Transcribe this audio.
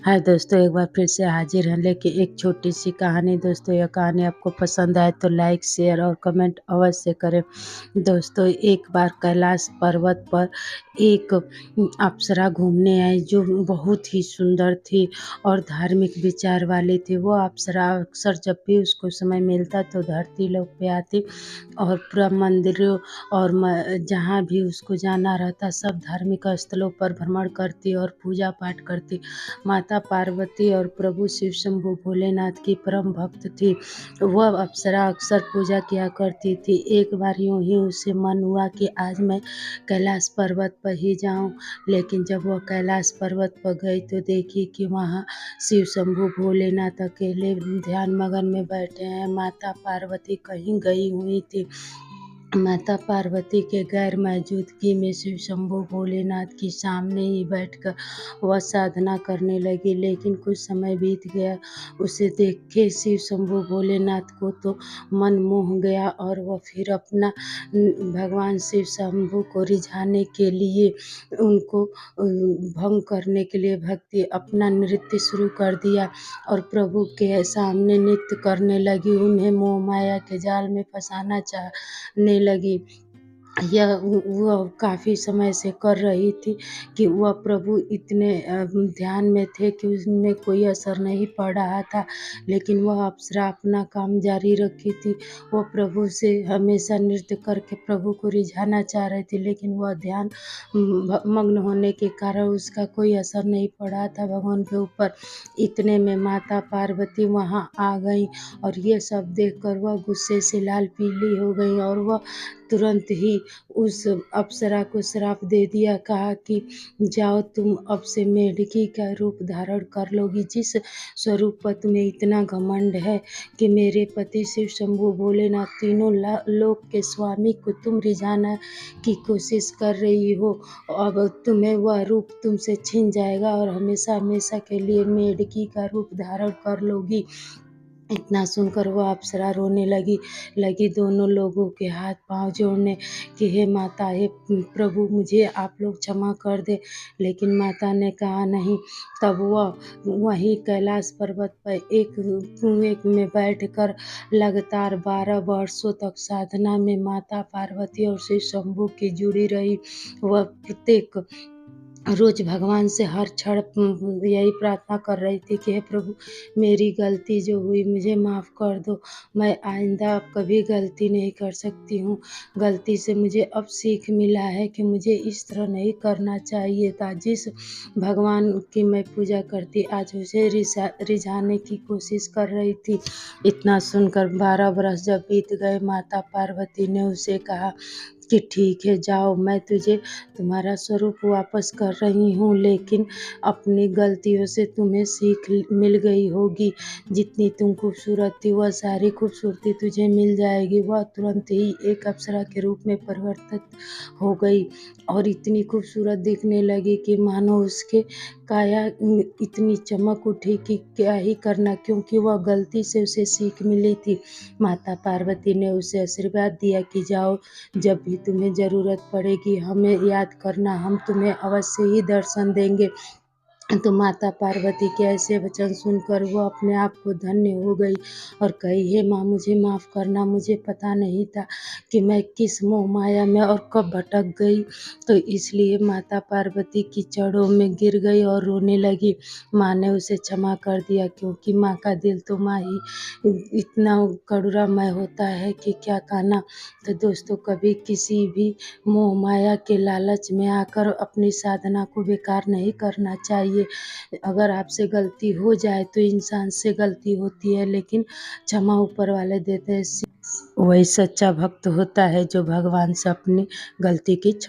हाय दोस्तों, एक बार फिर से हाजिर हैं लेके एक छोटी-सी कहानी। दोस्तों, यह कहानी आपको पसंद आए तो लाइक, शेयर और कमेंट अवश्य करें। दोस्तों, एक बार कैलाश पर्वत पर एक अप्सरा घूमने आई जो बहुत ही सुंदर थी और धार्मिक विचार वाली थी। वो अप्सरा अक्सर जब भी उसको समय मिलता तो धरती लोक पे आती और पूरा मंदिरों और जहाँ भी उसको जाना रहता सब धार्मिक स्थलों पर भ्रमण करती और पूजा पाठ करती। माता पार्वती और प्रभु शिव शंभु भोलेनाथ की परम भक्त थी। वह अप्सरा अक्सर पूजा किया करती थी। एक बार यूं ही उसे मन हुआ कि आज मैं कैलाश पर्वत पर ही जाऊं, लेकिन जब वह कैलाश पर्वत पर गई तो देखी कि वहाँ शिव शंभु भोलेनाथ अकेले ध्यान मगन में बैठे हैं। माता पार्वती कहीं गई हुई थी। माता पार्वती के गैर मौजूदगी में शिव शंभु भोलेनाथ के सामने ही बैठकर वह साधना करने लगी। लेकिन कुछ समय बीत गया, उसे देख के शिव शंभु भोलेनाथ को तो मन मोह गया और वह फिर अपना भगवान शिव शंभु को रिझाने के लिए उनको भंग करने के लिए भक्ति अपना नृत्य शुरू कर दिया और प्रभु के सामने नृत्य करने लगी। उन्हें मोह माया के जाल में फंसाना चाहने लगी। यह वह काफ़ी समय से कर रही थी कि वह प्रभु इतने ध्यान में थे कि उसमें कोई असर नहीं पड़ रहा था, लेकिन वह अप्सरा अपना काम जारी रखी थी। वह प्रभु से हमेशा नृत्य करके प्रभु को रिझाना चाह रही थी, लेकिन वह ध्यान मग्न होने के कारण उसका कोई असर नहीं पड़ा था भगवान के ऊपर। इतने में माता पार्वती वहाँ आ गई और ये सब देखकर वह गुस्से से लाल पीली हो गई और वह तुरंत ही उस अप्सरा को श्राप दे दिया। कहा कि जाओ, तुम अब से मेढकी का रूप धारण कर लोगी। जिस स्वरूप पर तुम्हें इतना घमंड है कि मेरे पति शिव शंभु भोलेनाथ तीनों लोक के स्वामी को तुम रिझाना की कोशिश कर रही हो, अब तुम्हें वह रूप तुमसे छिन जाएगा और हमेशा हमेशा के लिए मेढकी का रूप धारण कर लोगी। इतना सुनकर वह अप्सरा रोने लगी दोनों लोगों के हाथ पांव जोड़ने कि हे माता, हे प्रभु, मुझे आप लोग क्षमा कर दे। लेकिन माता ने कहा नहीं। तब वह वहीं कैलाश पर्वत पर एक कुएं में बैठकर लगातार 12 वर्षों तक साधना में माता पार्वती और शिव शंभु की जुड़ी रही। वह प्रत्येक रोज भगवान से हर क्षण यही प्रार्थना कर रही थी कि हे प्रभु, मेरी गलती जो हुई मुझे माफ़ कर दो। मैं आइंदा अब कभी गलती नहीं कर सकती हूँ। गलती से मुझे अब सीख मिला है कि मुझे इस तरह नहीं करना चाहिए था। जिस भगवान की मैं पूजा करती आज उसे रिझाने की कोशिश कर रही थी। इतना सुनकर 12 बरस जब बीत गए, माता पार्वती ने उसे कहा कि ठीक है, जाओ, मैं तुझे तुम्हारा स्वरूप वापस कर रही हूँ, लेकिन अपनी गलतियों से तुम्हें सीख मिल गई होगी। जितनी तुम खूबसूरत थी वह सारी खूबसूरती तुझे मिल जाएगी। वह तुरंत ही एक अप्सरा के रूप में परिवर्तित हो गई और इतनी खूबसूरत दिखने लगी कि मानो उसके काया इतनी चमक उठी कि क्या ही करना, क्योंकि वह गलती से उसे सीख मिली थी। माता पार्वती ने उसे आशीर्वाद दिया कि जाओ, जब भी तुम्हें ज़रूरत पड़ेगी हमें याद करना, हम तुम्हें अवश्य ही दर्शन देंगे। तो माता पार्वती के ऐसे वचन सुनकर वो अपने आप को धन्य हो गई और कही, हे माँ, मुझे माफ़ करना, मुझे पता नहीं था कि मैं किस मोह माया में और कब भटक गई। तो इसलिए माता पार्वती की चरणों में गिर गई और रोने लगी। माँ ने उसे क्षमा कर दिया, क्योंकि माँ का दिल तो माँ ही इतना करुणामय होता है कि क्या कहना। तो दोस्तों, कभी किसी भी मोह माया के लालच में आकर अपनी साधना को बेकार नहीं करना चाहिए। अगर आपसे गलती हो जाए तो इंसान से गलती होती है, लेकिन क्षमा ऊपर वाले देते हैं। वही सच्चा भक्त होता है जो भगवान से अपनी गलती की क्षमा